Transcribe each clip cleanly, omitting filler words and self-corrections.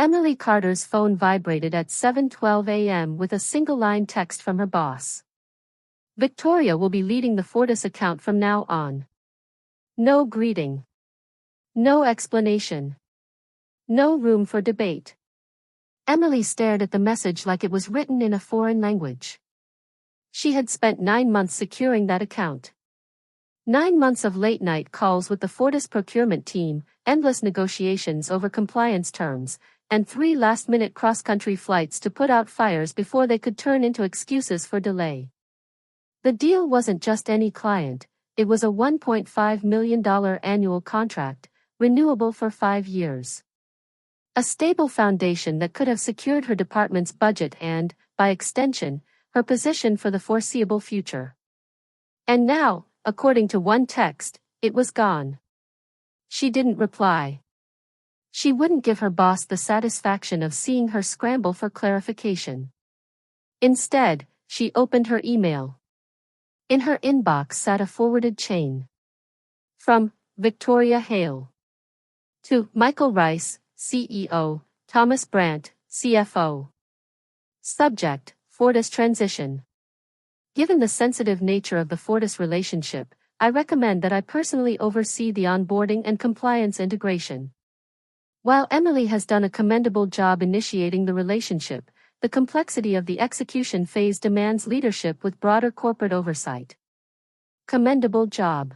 Emily Carter's phone vibrated at 7:12 a.m. with a single-line text from her boss. Victoria will be leading the Fortis account from now on. No greeting. No explanation. No room for debate. Emily stared at the message like it was written in a foreign language. She had spent 9 months securing that account. 9 months of late-night calls with the Fortis procurement team, endless negotiations over compliance terms, and 3 last-minute cross-country flights to put out fires before they could turn into excuses for delay. The deal wasn't just any client, it was a $1.5 million annual contract, renewable for 5 years. A stable foundation that could have secured her department's budget and, by extension, her position for the foreseeable future. And now, according to one text, it was gone. She didn't reply. She wouldn't give her boss the satisfaction of seeing her scramble for clarification. Instead, she opened her email. In her inbox sat a forwarded chain. From Victoria Hale. To Michael Rice, CEO, Thomas Brandt, CFO. Subject, Fortis transition. Given the sensitive nature of the Fortis relationship, I recommend that I personally oversee the onboarding and compliance integration. While Emily has done a commendable job initiating the relationship, the complexity of the execution phase demands leadership with broader corporate oversight. Commendable job.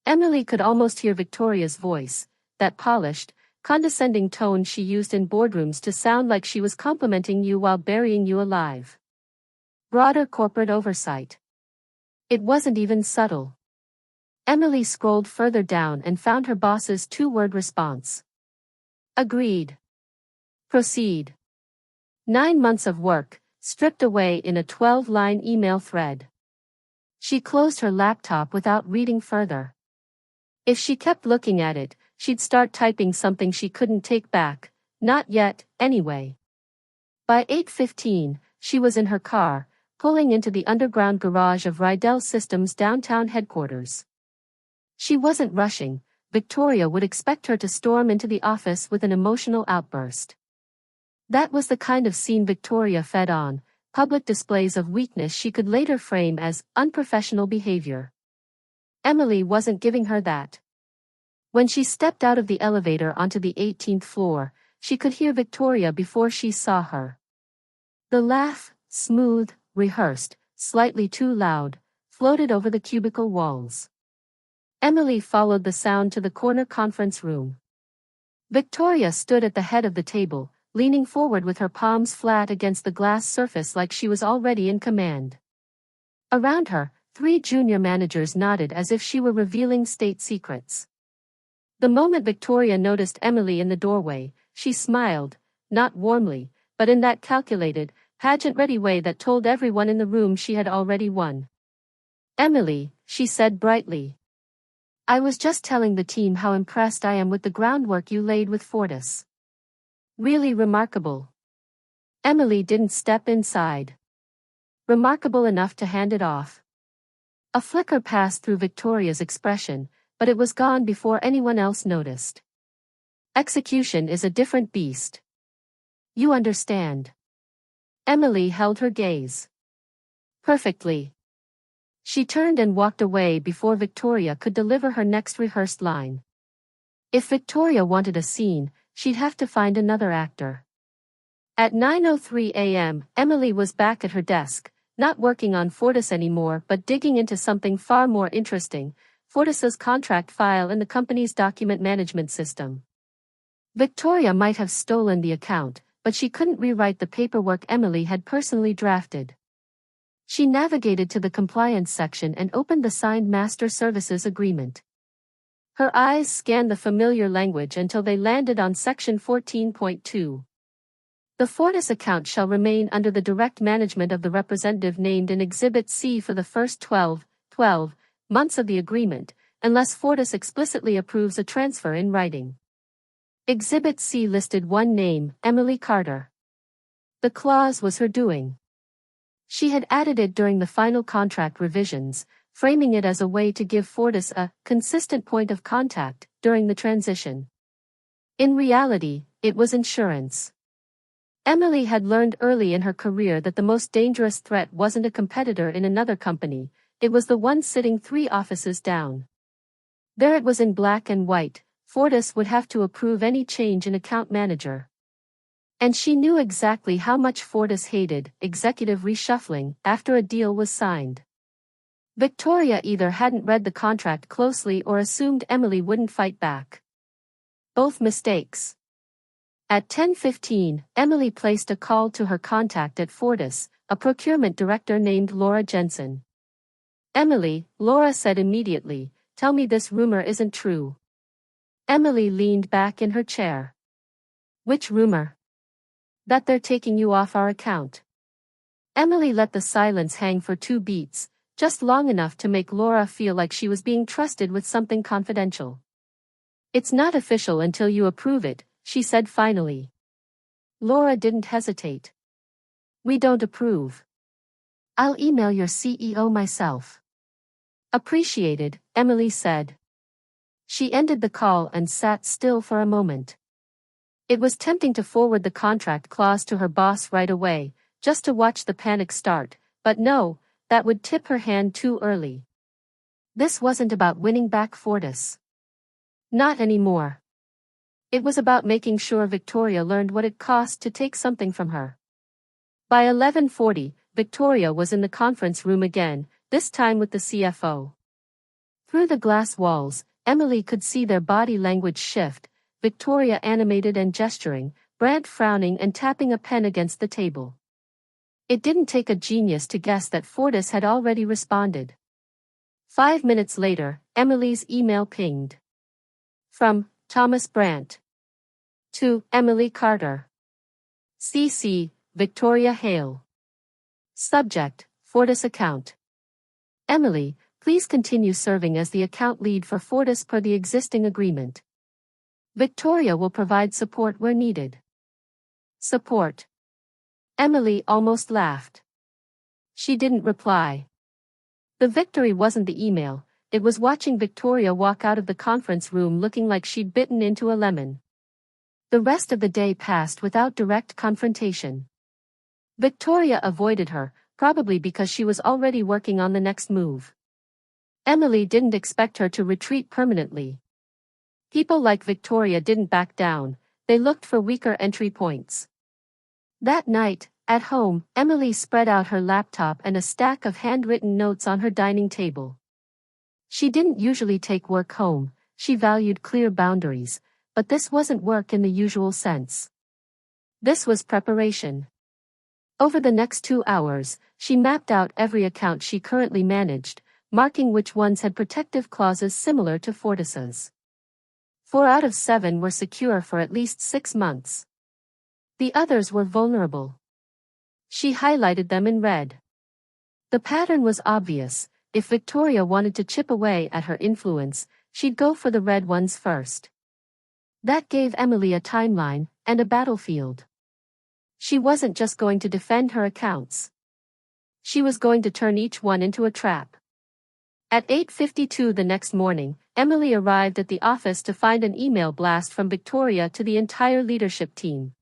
Emily could almost hear Victoria's voice, that polished, condescending tone she used in boardrooms to sound like she was complimenting you while burying you alive. Broader corporate oversight. It wasn't even subtle. Emily scrolled further down and found her boss's 2-word response. Agreed. Proceed. 9 months of work, stripped away in a 12-line email thread. She closed her laptop without reading further. If she kept looking at it, she'd start typing something she couldn't take back, not yet, anyway. By 8:15, she was in her car, pulling into the underground garage of Rydell Systems' downtown headquarters. She wasn't rushing. Victoria would expect her to storm into the office with an emotional outburst. That was the kind of scene Victoria fed on, public displays of weakness she could later frame as unprofessional behavior. Emily wasn't giving her that. When she stepped out of the elevator onto the 18th floor, she could hear Victoria before she saw her. The laugh, smooth, rehearsed, slightly too loud, floated over the cubicle walls. Emily followed the sound to the corner conference room. Victoria stood at the head of the table, leaning forward with her palms flat against the glass surface like she was already in command. Around her, 3 junior managers nodded as if she were revealing state secrets. The moment Victoria noticed Emily in the doorway, she smiled, not warmly, but in that calculated, pageant-ready way that told everyone in the room she had already won. Emily, she said brightly. I was just telling the team how impressed I am with the groundwork you laid with Fortis. Really remarkable. Emily didn't step inside. Remarkable enough to hand it off. A flicker passed through Victoria's expression, but it was gone before anyone else noticed. Execution is a different beast. You understand. Emily held her gaze. Perfectly. She turned and walked away before Victoria could deliver her next rehearsed line. If Victoria wanted a scene, she'd have to find another actor. At 9:03 a.m., Emily was back at her desk, not working on Fortis anymore but digging into something far more interesting, Fortis's contract file in the company's document management system. Victoria might have stolen the account, but she couldn't rewrite the paperwork Emily had personally drafted. She navigated to the compliance section and opened the signed master services agreement. Her eyes scanned the familiar language until they landed on section 14.2. The Fortis account shall remain under the direct management of the representative named in Exhibit C for the first 12 months of the agreement, unless Fortis explicitly approves a transfer in writing. Exhibit C listed one name, Emily Carter. The clause was her doing. She had added it during the final contract revisions, framing it as a way to give Fortis a consistent point of contact during the transition. In reality, it was insurance. Emily had learned early in her career that the most dangerous threat wasn't a competitor in another company, it was the one sitting 3 offices down. There it was in black and white, Fortis would have to approve any change in account manager. And she knew exactly how much Fortis hated executive reshuffling after a deal was signed. Victoria either hadn't read the contract closely or assumed Emily wouldn't fight back. Both mistakes. At 10:15, Emily placed a call to her contact at Fortis, a procurement director named Laura Jensen. "Emily," Laura said immediately, "tell me this rumor isn't true." Emily leaned back in her chair. "Which rumor?" "That they're taking you off our account." Emily let the silence hang for 2 beats, just long enough to make Laura feel like she was being trusted with something confidential. "It's not official until you approve it," she said finally. Laura didn't hesitate. "We don't approve. I'll email your CEO myself." "Appreciated," Emily said. She ended the call and sat still for a moment. It was tempting to forward the contract clause to her boss right away, just to watch the panic start, but no, that would tip her hand too early. This wasn't about winning back Fortis. Not anymore. It was about making sure Victoria learned what it cost to take something from her. By 11:40, Victoria was in the conference room again, this time with the CFO. Through the glass walls, Emily could see their body language shift, Victoria animated and gesturing, Brant frowning and tapping a pen against the table. It didn't take a genius to guess that Fortis had already responded. 5 minutes later, Emily's email pinged. From Thomas Brant. To Emily Carter. CC, Victoria Hale. Subject, Fortis account. Emily, please continue serving as the account lead for Fortis per the existing agreement. Victoria will provide support where needed. Support. Emily almost laughed. She didn't reply. The victory wasn't the email, it was watching Victoria walk out of the conference room looking like she'd bitten into a lemon. The rest of the day passed without direct confrontation. Victoria avoided her, probably because she was already working on the next move. Emily didn't expect her to retreat permanently. People like Victoria didn't back down, they looked for weaker entry points. That night, at home, Emily spread out her laptop and a stack of handwritten notes on her dining table. She didn't usually take work home, she valued clear boundaries, but this wasn't work in the usual sense. This was preparation. Over the next 2 hours, she mapped out every account she currently managed, marking which ones had protective clauses similar to Fortis's. 4 out of 7 were secure for at least 6 months. The others were vulnerable. She highlighted them in red. The pattern was obvious. If Victoria wanted to chip away at her influence, she'd go for the red ones first. That gave Emily a timeline and a battlefield. She wasn't just going to defend her accounts. She was going to turn each one into a trap. At 8:52 the next morning, Emily arrived at the office to find an email blast from Victoria to the entire leadership team.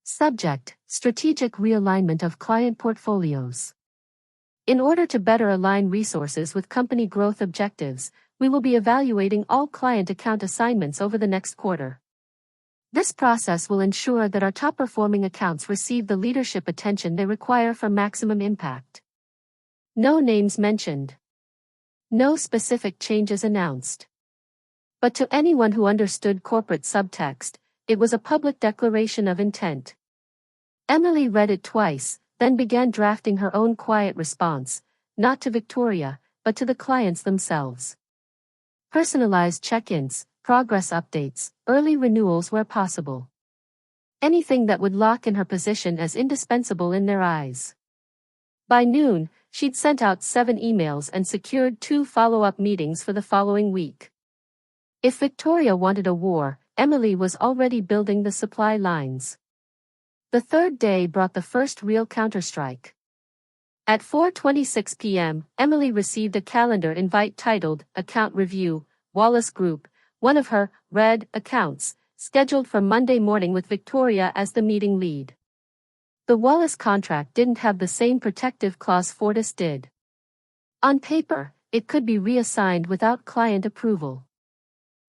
Subject: Strategic realignment of client portfolios. In order to better align resources with company growth objectives, we will be evaluating all client account assignments over the next quarter. This process will ensure that our top-performing accounts receive the leadership attention they require for maximum impact. No names mentioned. No specific changes announced. But to anyone who understood corporate subtext, it was a public declaration of intent. Emily read it twice, then began drafting her own quiet response, not to Victoria, but to the clients themselves. Personalized check-ins, progress updates, early renewals where possible. Anything that would lock in her position as indispensable in their eyes. By noon, she'd sent out 7 emails and secured 2 follow-up meetings for the following week. If Victoria wanted a war, Emily was already building the supply lines. The third day brought the first real counterstrike. At 4:26 p.m., Emily received a calendar invite titled Account Review, Wallace Group, one of her red accounts, scheduled for Monday morning with Victoria as the meeting lead. The Wallace contract didn't have the same protective clause Fortis did. On paper, it could be reassigned without client approval.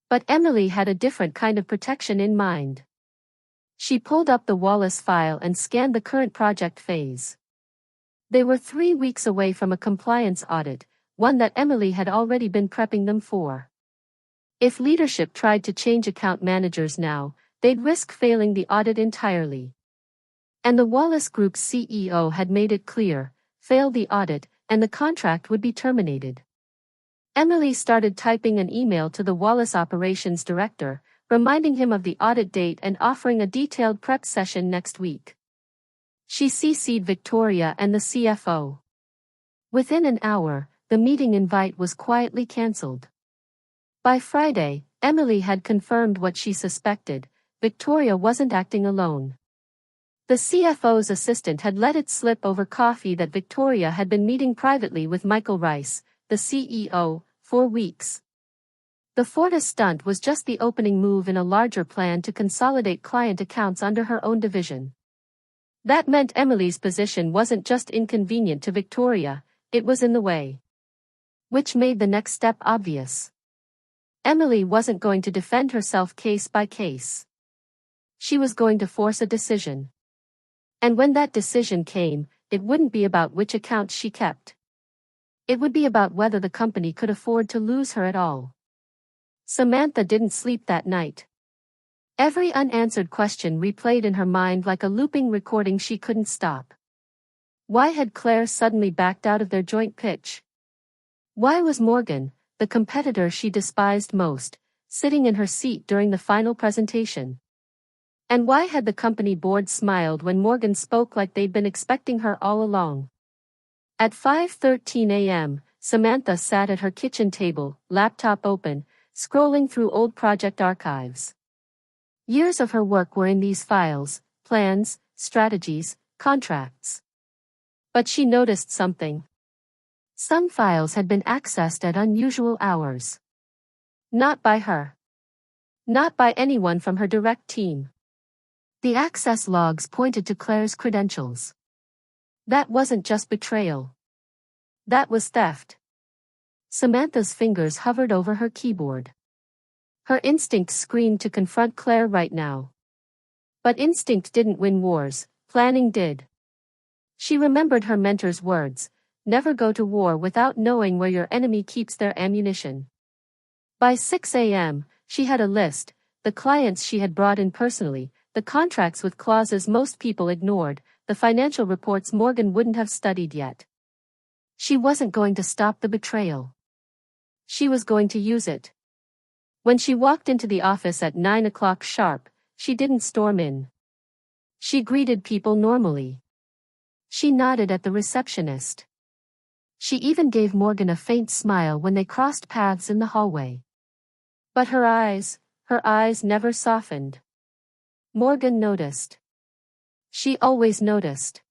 But Emily had a different kind of protection in mind. She pulled up the Wallace file and scanned the current project phase. They were 3 weeks away from a compliance audit, one that Emily had already been prepping them for. If leadership tried to change account managers now, they'd risk failing the audit entirely. And the Wallace Group's CEO had made it clear, fail the audit, and the contract would be terminated. Emily started typing an email to the Wallace operations director, reminding him of the audit date and offering a detailed prep session next week. She CC'd Victoria and the CFO. Within an hour, the meeting invite was quietly cancelled. By Friday, Emily had confirmed what she suspected: Victoria wasn't acting alone. The CFO's assistant had let it slip over coffee that Victoria had been meeting privately with Michael Rice, the CEO, for weeks. The Fortis stunt was just the opening move in a larger plan to consolidate client accounts under her own division. That meant Emily's position wasn't just inconvenient to Victoria, it was in the way. Which made the next step obvious. Emily wasn't going to defend herself case by case. She was going to force a decision. And when that decision came, it wouldn't be about which accounts she kept. It would be about whether the company could afford to lose her at all. Samantha didn't sleep that night. Every unanswered question replayed in her mind like a looping recording she couldn't stop. Why had Claire suddenly backed out of their joint pitch? Why was Morgan, the competitor she despised most, sitting in her seat during the final presentation? And why had the company board smiled when Morgan spoke like they'd been expecting her all along? At 5:13 a.m., Samantha sat at her kitchen table, laptop open, scrolling through old project archives. Years of her work were in these files: plans, strategies, contracts. But she noticed something. Some files had been accessed at unusual hours. Not by her. Not by anyone from her direct team. The access logs pointed to Claire's credentials. That wasn't just betrayal. That was theft. Samantha's fingers hovered over her keyboard. Her instinct screamed to confront Claire right now. But instinct didn't win wars, planning did. She remembered her mentor's words: never go to war without knowing where your enemy keeps their ammunition. By 6 a.m., she had a list: the clients she had brought in personally, the contracts with clauses most people ignored, the financial reports Morgan wouldn't have studied yet. She wasn't going to stop the betrayal. She was going to use it. When she walked into the office at 9 o'clock sharp, she didn't storm in. She greeted people normally. She nodded at the receptionist. She even gave Morgan a faint smile when they crossed paths in the hallway. But her eyes never softened. Morgan noticed. She always noticed.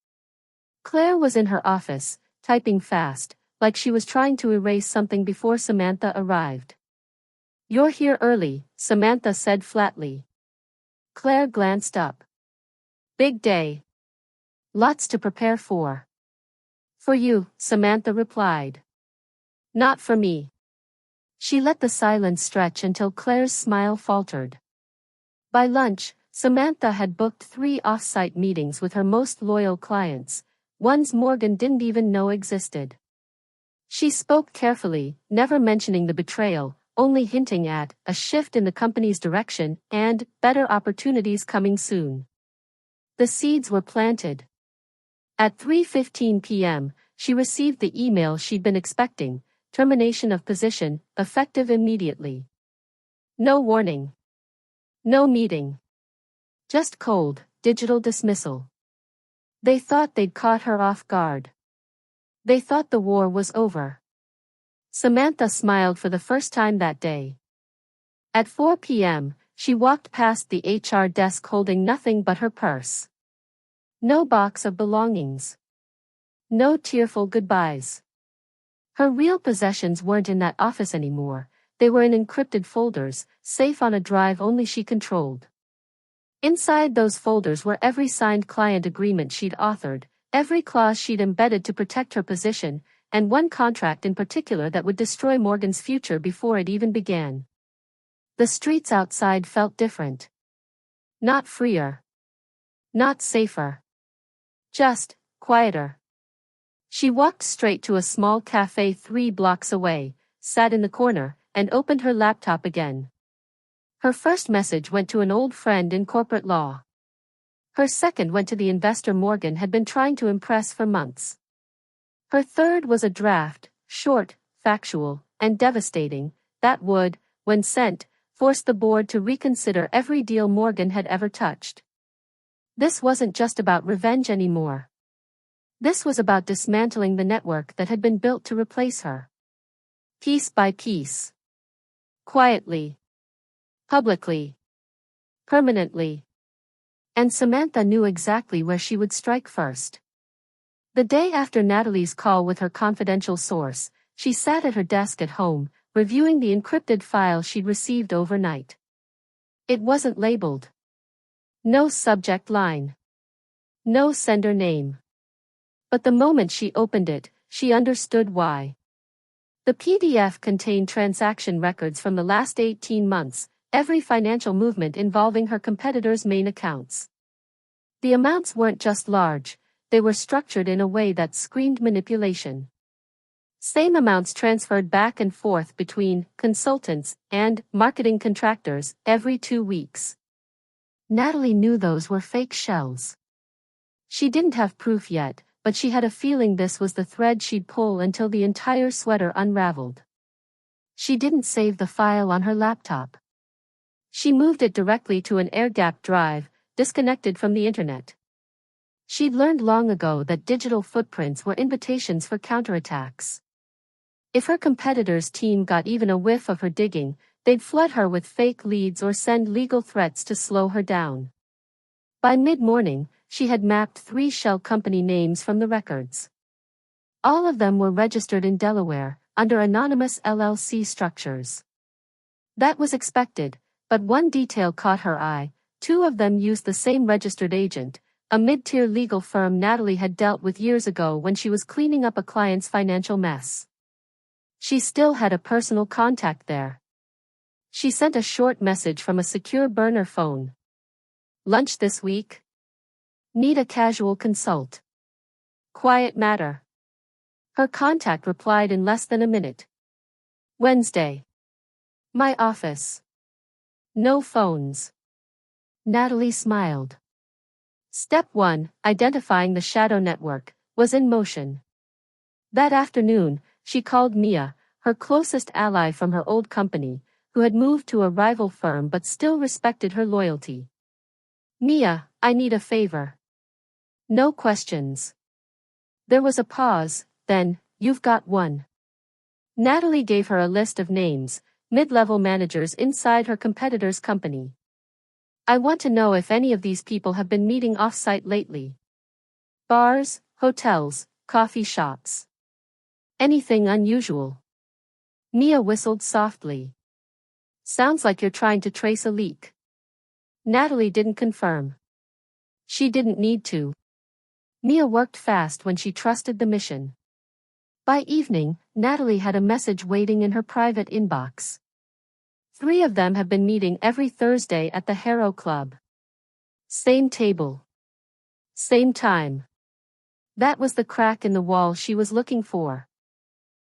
Claire was in her office, typing fast, like she was trying to erase something before Samantha arrived. "You're here early," Samantha said flatly. Claire glanced up. "Big day. Lots to prepare for." "For you," Samantha replied. "Not for me." She let the silence stretch until Claire's smile faltered. By lunch, Samantha had booked 3 off-site meetings with her most loyal clients, ones Morgan didn't even know existed. She spoke carefully, never mentioning the betrayal, only hinting at a shift in the company's direction and better opportunities coming soon. The seeds were planted. At 3:15 p.m., she received the email she'd been expecting: termination of position, effective immediately. No warning. No meeting. Just cold, digital dismissal. They thought they'd caught her off guard. They thought the war was over. Samantha smiled for the first time that day. At 4 p.m., she walked past the HR desk holding nothing but her purse. No box of belongings. No tearful goodbyes. Her real possessions weren't in that office anymore. They were in encrypted folders, safe on a drive only she controlled. Inside those folders were every signed client agreement she'd authored, every clause she'd embedded to protect her position, and one contract in particular that would destroy Morgan's future before it even began. The streets outside felt different. Not freer. Not safer. Just quieter. She walked straight to a small cafe 3 blocks away, sat in the corner, and opened her laptop again. Her first message went to an old friend in corporate law. Her second went to the investor Morgan had been trying to impress for months. Her third was a draft, short, factual, and devastating, that would, when sent, force the board to reconsider every deal Morgan had ever touched. This wasn't just about revenge anymore. This was about dismantling the network that had been built to replace her. Piece by piece. Quietly. Publicly. Permanently. And Samantha knew exactly where she would strike first. The day after Natalie's call with her confidential source, she sat at her desk at home, reviewing the encrypted file she'd received overnight. It wasn't labeled. No subject line. No sender name. But the moment she opened it, she understood why. The PDF contained transaction records from the last 18 months, every financial movement involving her competitors' main accounts. The amounts weren't just large, they were structured in a way that screamed manipulation. Same amounts transferred back and forth between consultants and marketing contractors every 2 weeks. Natalie knew those were fake shells. She didn't have proof yet, but she had a feeling this was the thread she'd pull until the entire sweater unraveled. She didn't save the file on her laptop. She moved it directly to an air-gapped drive, disconnected from the internet. She'd learned long ago that digital footprints were invitations for counterattacks. If her competitor's team got even a whiff of her digging, they'd flood her with fake leads or send legal threats to slow her down. By mid-morning, she had mapped 3 shell company names from the records. All of them were registered in Delaware, under anonymous LLC structures. That was expected, but one detail caught her eye: 2 of them used the same registered agent, a mid-tier legal firm Natalie had dealt with years ago when she was cleaning up a client's financial mess. She still had a personal contact there. She sent a short message from a secure burner phone. Lunch this week? Need a casual consult. Quiet matter. Her contact replied in less than a minute. Wednesday. My office. No phones. Natalie smiled. Step 1, identifying the shadow network, was in motion. That afternoon, she called Mia, her closest ally from her old company, who had moved to a rival firm but still respected her loyalty. Mia, I need a favor. No questions. There was a pause, then, you've got one. Natalie gave her a list of names, mid-level managers inside her competitor's company. I want to know if any of these people have been meeting off-site lately. Bars, hotels, coffee shops. Anything unusual? Mia whistled softly. Sounds like you're trying to trace a leak. Natalie didn't confirm. She didn't need to. Mia worked fast when she trusted the mission. By evening, Natalie had a message waiting in her private inbox. 3 of them have been meeting every Thursday at the Harrow Club. Same table. Same time. That was the crack in the wall she was looking for.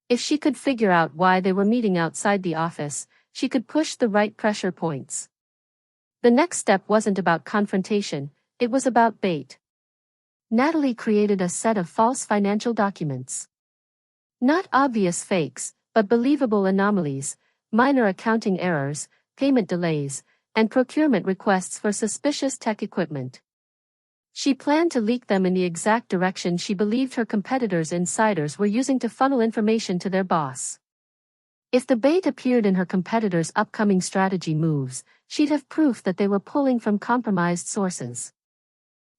If she could figure out why they were meeting outside the office, she could push the right pressure points. The next step wasn't about confrontation, it was about bait. Natalie created a set of false financial documents. Not obvious fakes, but believable anomalies, minor accounting errors, payment delays, and procurement requests for suspicious tech equipment. She planned to leak them in the exact direction she believed her competitors' insiders were using to funnel information to their boss. If the bait appeared in her competitors' upcoming strategy moves, she'd have proof that they were pulling from compromised sources.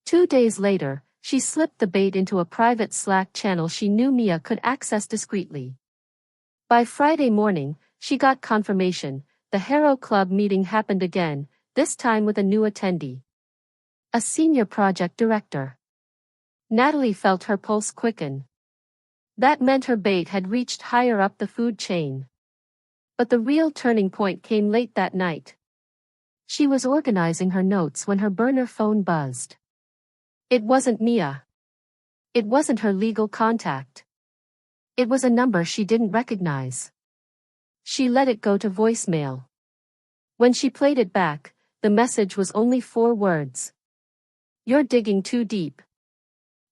2 days later, she slipped the bait into a private Slack channel she knew Mia could access discreetly. By Friday morning, she got confirmation. The Hero Club meeting happened again, this time with a new attendee. A senior project director. Natalie felt her pulse quicken. That meant her bait had reached higher up the food chain. But the real turning point came late that night. She was organizing her notes when her burner phone buzzed. It wasn't Mia. It wasn't her legal contact. It was a number she didn't recognize. She let it go to voicemail. When she played it back, the message was only 4 words. "You're digging too deep."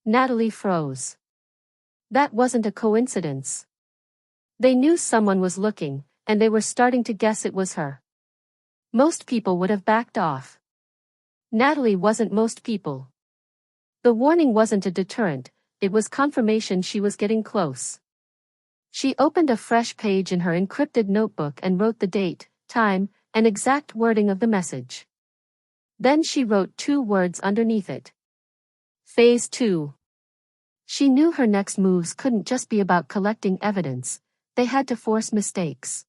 Natalie froze. That wasn't a coincidence. They knew someone was looking, and they were starting to guess it was her. Most people would have backed off. Natalie wasn't most people. The warning wasn't a deterrent, it was confirmation she was getting close. She opened a fresh page in her encrypted notebook and wrote the date, time, and exact wording of the message. Then she wrote 2 words underneath it. Phase 2. She knew her next moves couldn't just be about collecting evidence, they had to force mistakes.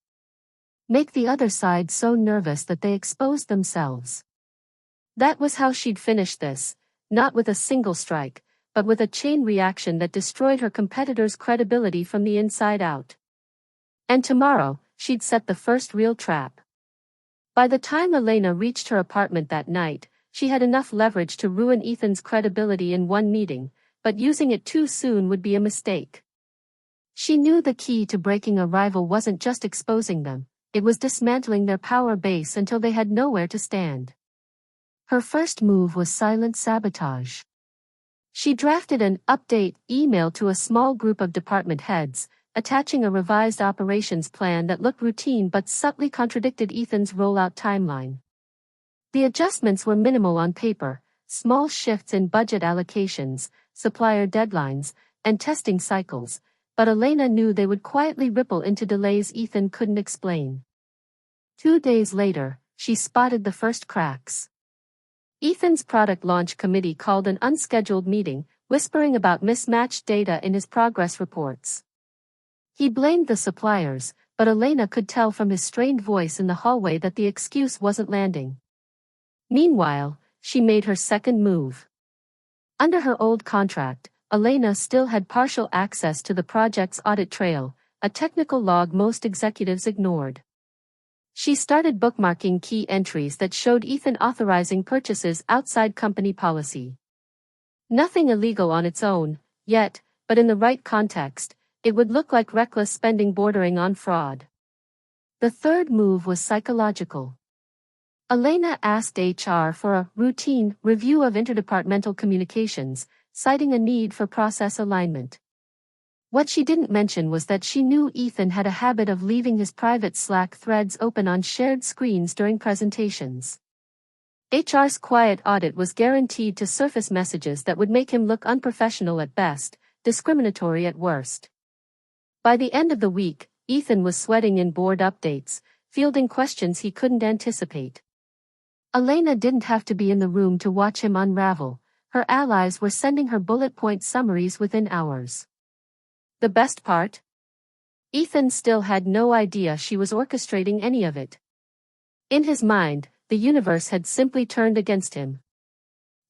Make the other side so nervous that they exposed themselves. That was how she'd finish this, not with a single strike, but with a chain reaction that destroyed her competitor's credibility from the inside out. And tomorrow, she'd set the first real trap. By the time Elena reached her apartment that night, she had enough leverage to ruin Ethan's credibility in one meeting, but using it too soon would be a mistake. She knew the key to breaking a rival wasn't just exposing them, it was dismantling their power base until they had nowhere to stand. Her first move was silent sabotage. She drafted an update email to a small group of department heads, attaching a revised operations plan that looked routine but subtly contradicted Ethan's rollout timeline. The adjustments were minimal on paper, small shifts in budget allocations, supplier deadlines, and testing cycles, but Elena knew they would quietly ripple into delays Ethan couldn't explain. 2 days later, she spotted the first cracks. Ethan's product launch committee called an unscheduled meeting, whispering about mismatched data in his progress reports. He blamed the suppliers, but Elena could tell from his strained voice in the hallway that the excuse wasn't landing. Meanwhile, she made her second move. Under her old contract, Elena still had partial access to the project's audit trail, a technical log most executives ignored. She started bookmarking key entries that showed Ethan authorizing purchases outside company policy. Nothing illegal on its own, yet, but in the right context, it would look like reckless spending bordering on fraud. The third move was psychological. Elena asked HR for a routine review of interdepartmental communications, citing a need for process alignment. What she didn't mention was that she knew Ethan had a habit of leaving his private Slack threads open on shared screens during presentations. HR's quiet audit was guaranteed to surface messages that would make him look unprofessional at best, discriminatory at worst. By the end of the week, Ethan was sweating in board updates, fielding questions he couldn't anticipate. Elena didn't have to be in the room to watch him unravel, her allies were sending her bullet point summaries within hours. The best part? Ethan still had no idea she was orchestrating any of it. In his mind, the universe had simply turned against him.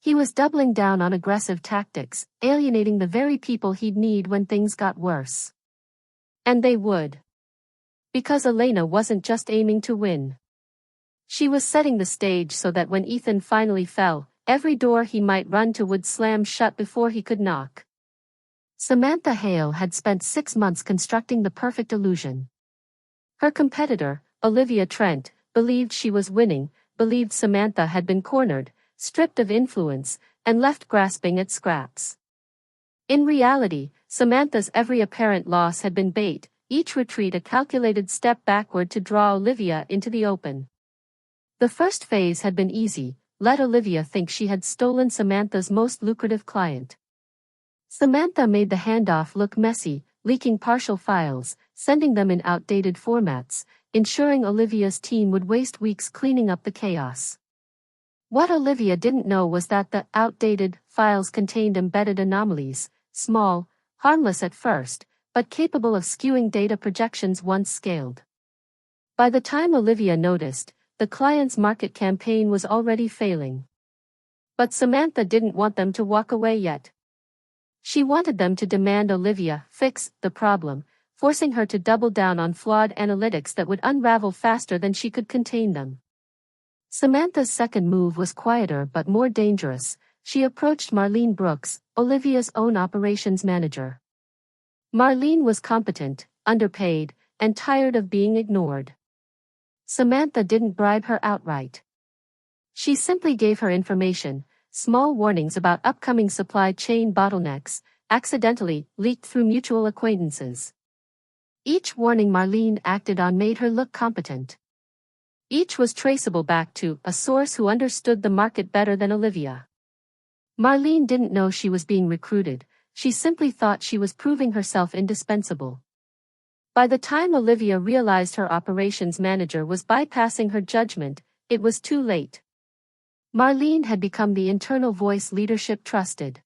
He was doubling down on aggressive tactics, alienating the very people he'd need when things got worse. And they would. Because Elena wasn't just aiming to win. She was setting the stage so that when Ethan finally fell, every door he might run to would slam shut before he could knock. Samantha Hale had spent 6 months constructing the perfect illusion. Her competitor, Olivia Trent, believed she was winning, believed Samantha had been cornered, stripped of influence, and left grasping at scraps. In reality, Samantha's every apparent loss had been bait, each retreat a calculated step backward to draw Olivia into the open. The first phase had been easy, let Olivia think she had stolen Samantha's most lucrative client. Samantha made the handoff look messy, leaking partial files, sending them in outdated formats, ensuring Olivia's team would waste weeks cleaning up the chaos. What Olivia didn't know was that the outdated files contained embedded anomalies, small, harmless at first, but capable of skewing data projections once scaled. By the time Olivia noticed, the client's market campaign was already failing. But Samantha didn't want them to walk away yet. She wanted them to demand Olivia fix the problem, forcing her to double down on flawed analytics that would unravel faster than she could contain them. Samantha's second move was quieter but more dangerous. She approached Marlene Brooks, Olivia's own operations manager. Marlene was competent, underpaid, and tired of being ignored. Samantha didn't bribe her outright. She simply gave her information, small warnings about upcoming supply chain bottlenecks, accidentally leaked through mutual acquaintances. Each warning Marlene acted on made her look competent. Each was traceable back to a source who understood the market better than Olivia. Marlene didn't know she was being recruited, she simply thought she was proving herself indispensable. By the time Olivia realized her operations manager was bypassing her judgment, it was too late. Marlene had become the internal voice leadership trusted.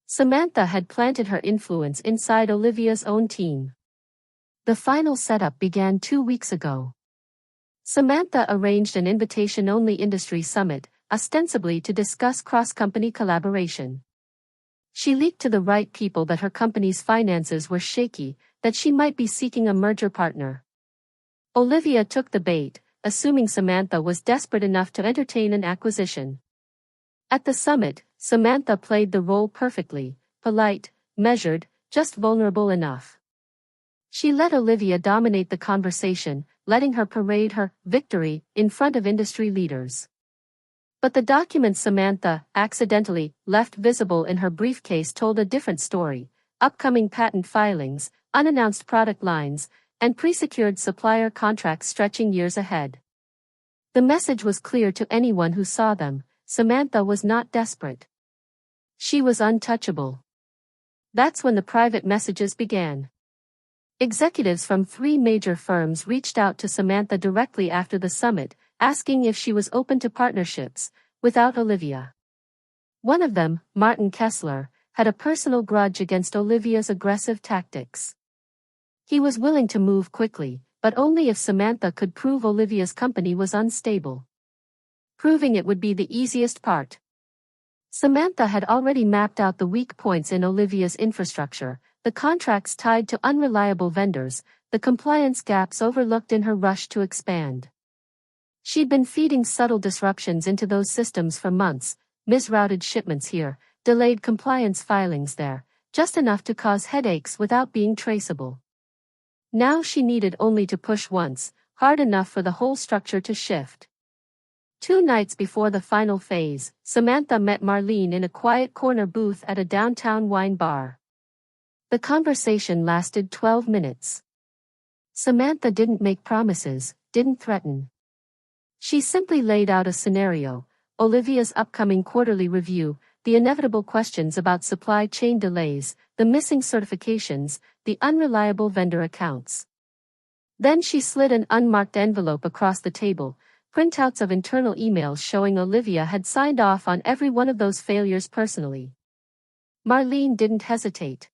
Samantha had planted her influence inside Olivia's own team. The final setup began 2 weeks ago. Samantha arranged an invitation-only industry summit, ostensibly to discuss cross-company collaboration. She leaked to the right people that her company's finances were shaky, that she might be seeking a merger partner. Olivia took the bait, assuming Samantha was desperate enough to entertain an acquisition. At the summit, Samantha played the role perfectly, polite, measured, just vulnerable enough. She let Olivia dominate the conversation, letting her parade her victory in front of industry leaders. But the documents Samantha accidentally left visible in her briefcase told a different story: upcoming patent filings, unannounced product lines, and pre-secured supplier contracts stretching years ahead. The message was clear to anyone who saw them: Samantha was not desperate. She was untouchable. That's when the private messages began. Executives from 3 major firms reached out to Samantha directly after the summit, asking if she was open to partnerships, without Olivia. One of them, Martin Kessler, had a personal grudge against Olivia's aggressive tactics. He was willing to move quickly, but only if Samantha could prove Olivia's company was unstable. Proving it would be the easiest part. Samantha had already mapped out the weak points in Olivia's infrastructure: the contracts tied to unreliable vendors, the compliance gaps overlooked in her rush to expand. She'd been feeding subtle disruptions into those systems for months: misrouted shipments here, delayed compliance filings there, just enough to cause headaches without being traceable. Now she needed only to push once, hard enough for the whole structure to shift. 2 nights before the final phase, Samantha met Marlene in a quiet corner booth at a downtown wine bar. The conversation lasted 12 minutes. Samantha didn't make promises, didn't threaten. She simply laid out a scenario: Olivia's upcoming quarterly review, the inevitable questions about supply chain delays, the missing certifications, the unreliable vendor accounts. Then she slid an unmarked envelope across the table, printouts of internal emails showing Olivia had signed off on every one of those failures personally. Marlene didn't hesitate.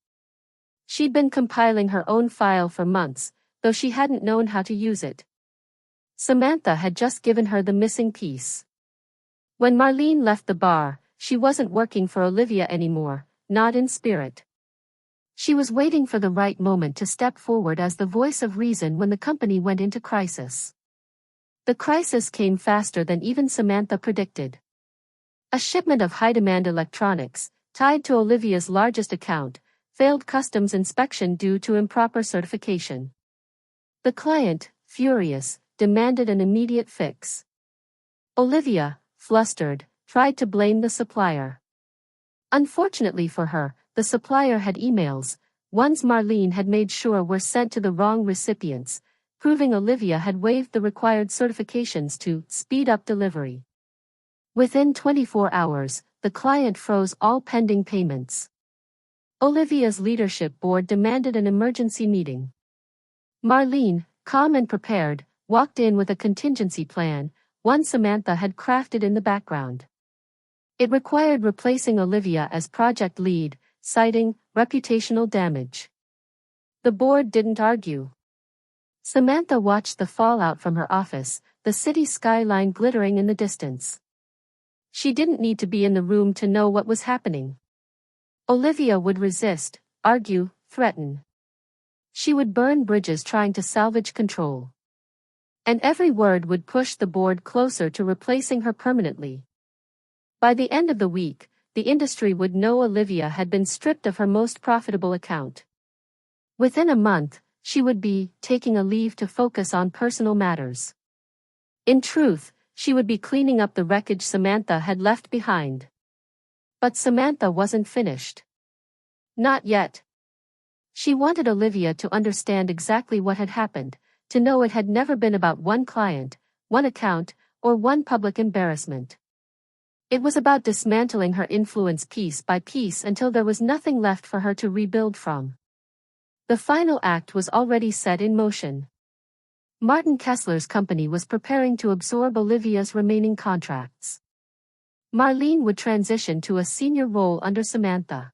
She'd been compiling her own file for months, though she hadn't known how to use it. Samantha had just given her the missing piece. When Marlene left the bar, she wasn't working for Olivia anymore, not in spirit. She was waiting for the right moment to step forward as the voice of reason when the company went into crisis. The crisis came faster than even Samantha predicted. A shipment of high-demand electronics, tied to Olivia's largest account, failed customs inspection due to improper certification. The client, furious, demanded an immediate fix. Olivia, flustered, tried to blame the supplier. Unfortunately for her, the supplier had emails, ones Marlene had made sure were sent to the wrong recipients, proving Olivia had waived the required certifications to speed up delivery. Within 24 hours, the client froze all pending payments. Olivia's leadership board demanded an emergency meeting. Marlene, calm and prepared, walked in with a contingency plan, one Samantha had crafted in the background. It required replacing Olivia as project lead, citing reputational damage. The board didn't argue. Samantha watched the fallout from her office, the city skyline glittering in the distance. She didn't need to be in the room to know what was happening. Olivia would resist, argue, threaten. She would burn bridges trying to salvage control. And every word would push the board closer to replacing her permanently. By the end of the week, the industry would know Olivia had been stripped of her most profitable account. Within a month, she would be taking a leave to focus on personal matters. In truth, she would be cleaning up the wreckage Samantha had left behind. But Samantha wasn't finished. Not yet. She wanted Olivia to understand exactly what had happened, to know it had never been about one client, one account, or one public embarrassment. It was about dismantling her influence piece by piece until there was nothing left for her to rebuild from. The final act was already set in motion. Martin Kessler's company was preparing to absorb Olivia's remaining contracts. Marlene would transition to a senior role under Samantha.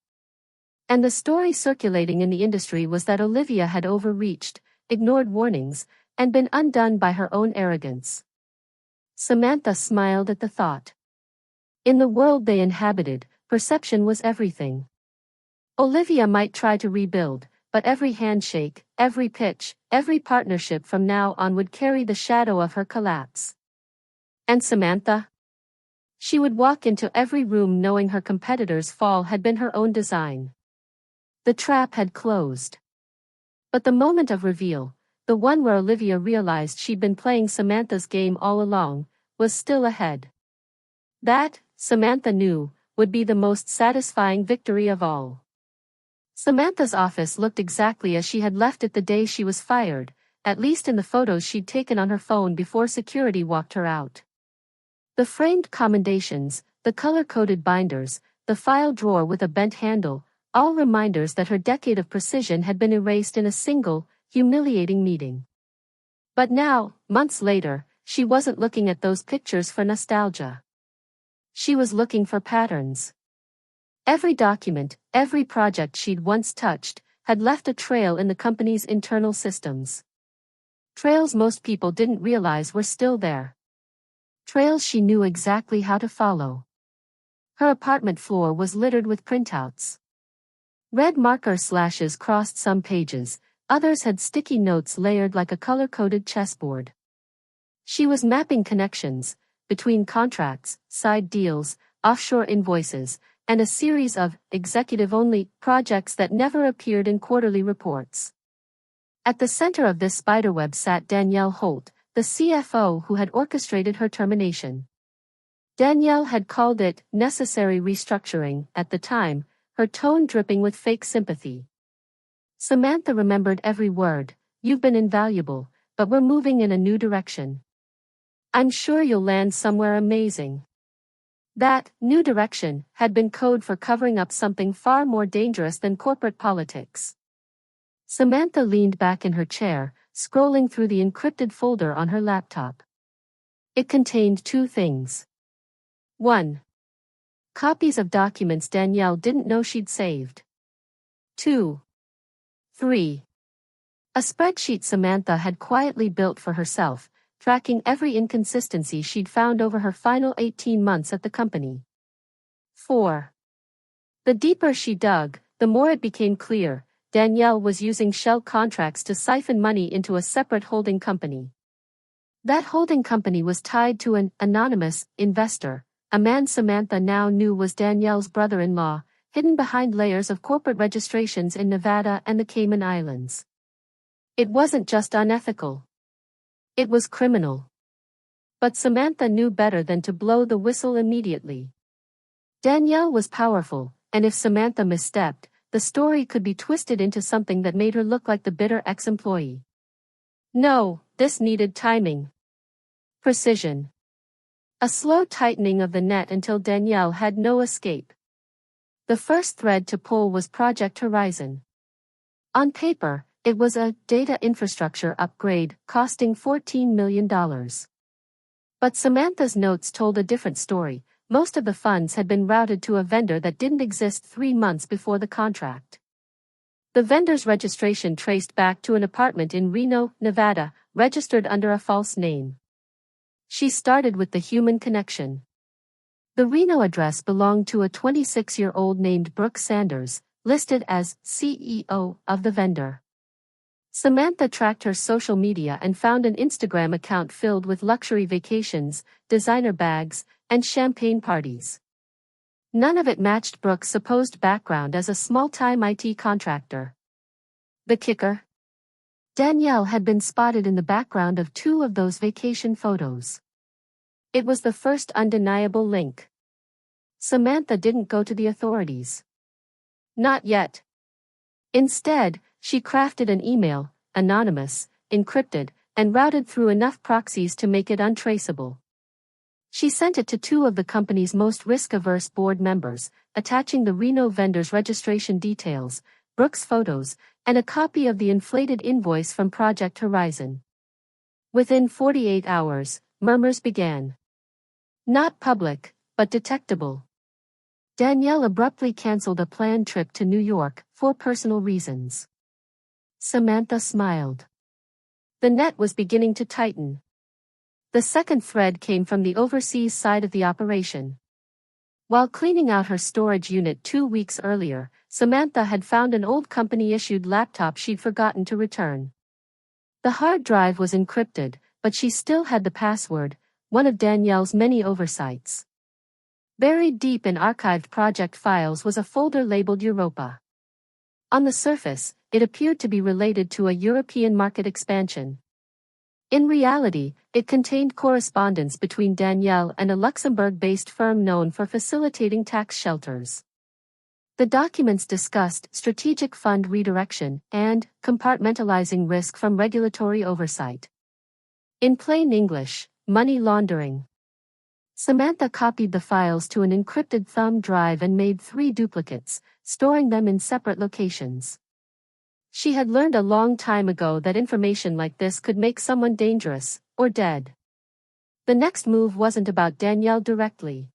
And the story circulating in the industry was that Olivia had overreached, ignored warnings, and been undone by her own arrogance. Samantha smiled at the thought. In the world they inhabited, perception was everything. Olivia might try to rebuild, but every handshake, every pitch, every partnership from now on would carry the shadow of her collapse. And Samantha? She would walk into every room knowing her competitor's fall had been her own design. The trap had closed. But the moment of reveal, the one where Olivia realized she'd been playing Samantha's game all along, was still ahead. That, Samantha knew, would be the most satisfying victory of all. Samantha's office looked exactly as she had left it the day she was fired, at least in the photos she'd taken on her phone before security walked her out. The framed commendations, the color-coded binders, the file drawer with a bent handle, all reminders that her decade of precision had been erased in a single, humiliating meeting. But now, months later, she wasn't looking at those pictures for nostalgia. She was looking for patterns. Every document, every project she'd once touched, had left a trail in the company's internal systems. Trails most people didn't realize were still there. Trails she knew exactly how to follow. Her apartment floor was littered with printouts. Red marker slashes crossed some pages, others had sticky notes layered like a color-coded chessboard. She was mapping connections between contracts, side deals, offshore invoices, and a series of executive-only projects that never appeared in quarterly reports. At the center of this spiderweb sat Danielle Holt, the CFO who had orchestrated her termination. Danielle had called it necessary restructuring at the time, her tone dripping with fake sympathy. Samantha remembered every word. You've been invaluable, but we're moving in a new direction. I'm sure you'll land somewhere amazing. That new direction had been code for covering up something far more dangerous than corporate politics. Samantha leaned back in her chair, scrolling through the encrypted folder on her laptop. It contained two things. 1. Copies of documents Danielle didn't know she'd saved. 2. 3. A spreadsheet Samantha had quietly built for herself, tracking every inconsistency she'd found over her final 18 months at the company. 4. The deeper she dug, the more it became clear, Danielle was using shell contracts to siphon money into a separate holding company. That holding company was tied to an anonymous investor, a man Samantha now knew was Danielle's brother-in-law, hidden behind layers of corporate registrations in Nevada and the Cayman Islands. It wasn't just unethical. It was criminal. But Samantha knew better than to blow the whistle immediately. Danielle was powerful, and if Samantha misstepped, the story could be twisted into something that made her look like the bitter ex-employee. No, this needed timing. Precision. A slow tightening of the net until Danielle had no escape. The first thread to pull was Project Horizon. On paper, it was a data infrastructure upgrade costing $14 million. But Samantha's notes told a different story. Most of the funds had been routed to a vendor that didn't exist 3 months before the contract. The vendor's registration traced back to an apartment in Reno, Nevada, registered under a false name. She started with the human connection. The Reno address belonged to a 26-year-old named Brooke Sanders, listed as CEO of the vendor. Samantha tracked her social media and found an Instagram account filled with luxury vacations, designer bags, and champagne parties. None of it matched Brooke's supposed background as a small-time IT contractor. The kicker? Danielle had been spotted in the background of 2 of those vacation photos. It was the first undeniable link. Samantha didn't go to the authorities. Not yet. Instead, she crafted an email, anonymous, encrypted, and routed through enough proxies to make it untraceable. She sent it to 2 of the company's most risk-averse board members, attaching the Reno vendor's registration details, Brooke's photos, and a copy of the inflated invoice from Project Horizon. Within 48 hours, murmurs began. Not public, but detectable. Danielle abruptly canceled a planned trip to New York for personal reasons. Samantha smiled. The net was beginning to tighten. The second thread came from the overseas side of the operation. While cleaning out her storage unit 2 weeks earlier, Samantha had found an old company-issued laptop she'd forgotten to return. The hard drive was encrypted, but she still had the password, one of Danielle's many oversights. Buried deep in archived project files was a folder labeled Europa. On the surface, it appeared to be related to a European market expansion. In reality, it contained correspondence between Danielle and a Luxembourg-based firm known for facilitating tax shelters. The documents discussed strategic fund redirection and compartmentalizing risk from regulatory oversight. In plain English, money laundering. Samantha copied the files to an encrypted thumb drive and made 3 duplicates, storing them in separate locations. She had learned a long time ago that information like this could make someone dangerous, or dead. The next move wasn't about Danielle directly.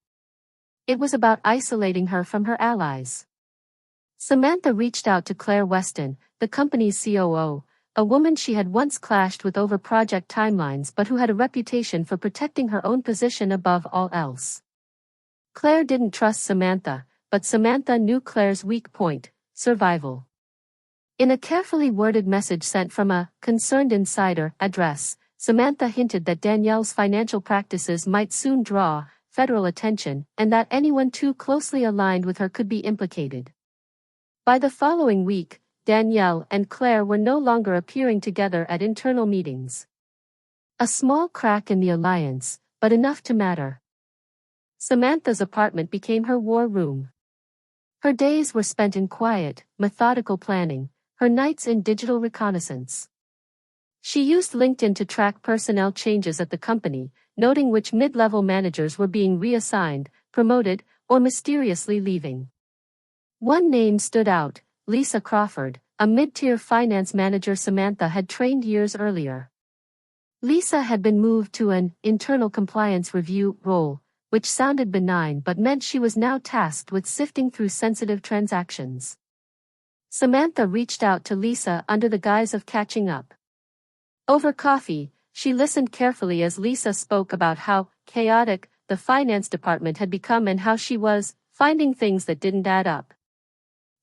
It was about isolating her from her allies. Samantha reached out to Claire Weston, the company's COO, a woman she had once clashed with over project timelines but who had a reputation for protecting her own position above all else. Claire didn't trust Samantha, but Samantha knew Claire's weak point, survival. In a carefully worded message sent from a concerned insider address, Samantha hinted that Danielle's financial practices might soon draw federal attention and that anyone too closely aligned with her could be implicated. By the following week, Danielle and Claire were no longer appearing together at internal meetings. A small crack in the alliance, but enough to matter. Samantha's apartment became her war room. Her days were spent in quiet, methodical planning, her nights in digital reconnaissance. She used LinkedIn to track personnel changes at the company, noting which mid-level managers were being reassigned, promoted, or mysteriously leaving. One name stood out, Lisa Crawford, a mid-tier finance manager Samantha had trained years earlier. Lisa had been moved to an internal compliance review role, which sounded benign but meant she was now tasked with sifting through sensitive transactions. Samantha reached out to Lisa under the guise of catching up. Over coffee, she listened carefully as Lisa spoke about how chaotic the finance department had become and how she was finding things that didn't add up.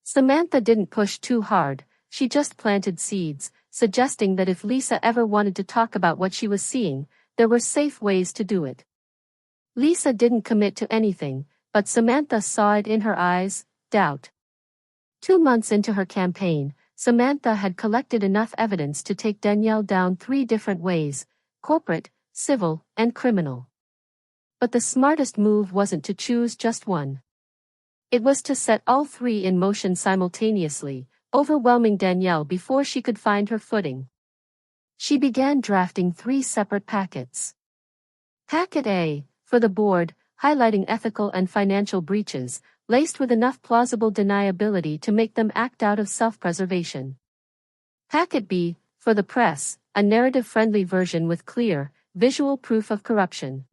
Samantha didn't push too hard, she just planted seeds, suggesting that if Lisa ever wanted to talk about what she was seeing, there were safe ways to do it. Lisa didn't commit to anything, but Samantha saw it in her eyes, doubt. 2 months into her campaign, Samantha had collected enough evidence to take Danielle down 3 different ways: corporate, civil, and criminal. But the smartest move wasn't to choose just one. It was to set all 3 in motion simultaneously, overwhelming Danielle before she could find her footing. She began drafting 3 separate packets. Packet A, for the board, highlighting ethical and financial breaches, laced with enough plausible deniability to make them act out of self-preservation. Packet B, for the press, a narrative-friendly version with clear, visual proof of corruption.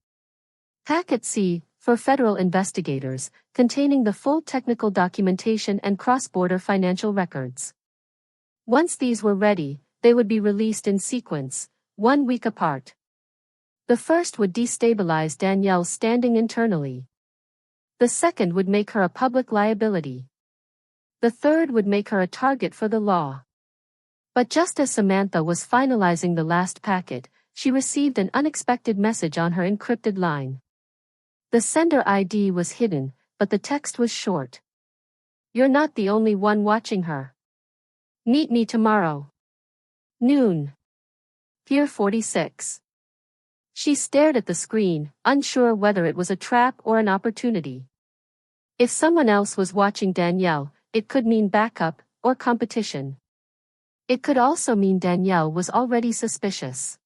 Packet C, for federal investigators, containing the full technical documentation and cross-border financial records. Once these were ready, they would be released in sequence, 1 week apart. The first would destabilize Danielle's standing internally. The second would make her a public liability. The third would make her a target for the law. But just as Samantha was finalizing the last packet, she received an unexpected message on her encrypted line. The sender ID was hidden, but the text was short. "You're not the only one watching her. Meet me tomorrow. Noon. Pier 46. She stared at the screen, unsure whether it was a trap or an opportunity. If someone else was watching Danielle, it could mean backup or competition. It could also mean Danielle was already suspicious.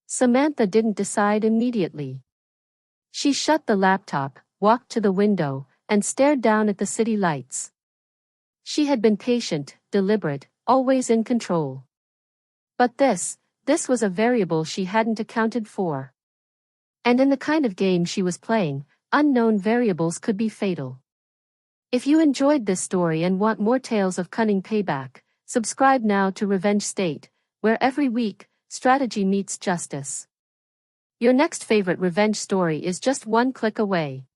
Samantha didn't decide immediately. She shut the laptop, walked to the window, and stared down at the city lights. She had been patient, deliberate, always in control. But this was a variable she hadn't accounted for. And in the kind of game she was playing, unknown variables could be fatal. If you enjoyed this story and want more tales of cunning payback, subscribe now to Revenge State, where every week, strategy meets justice. Your next favorite revenge story is just one click away.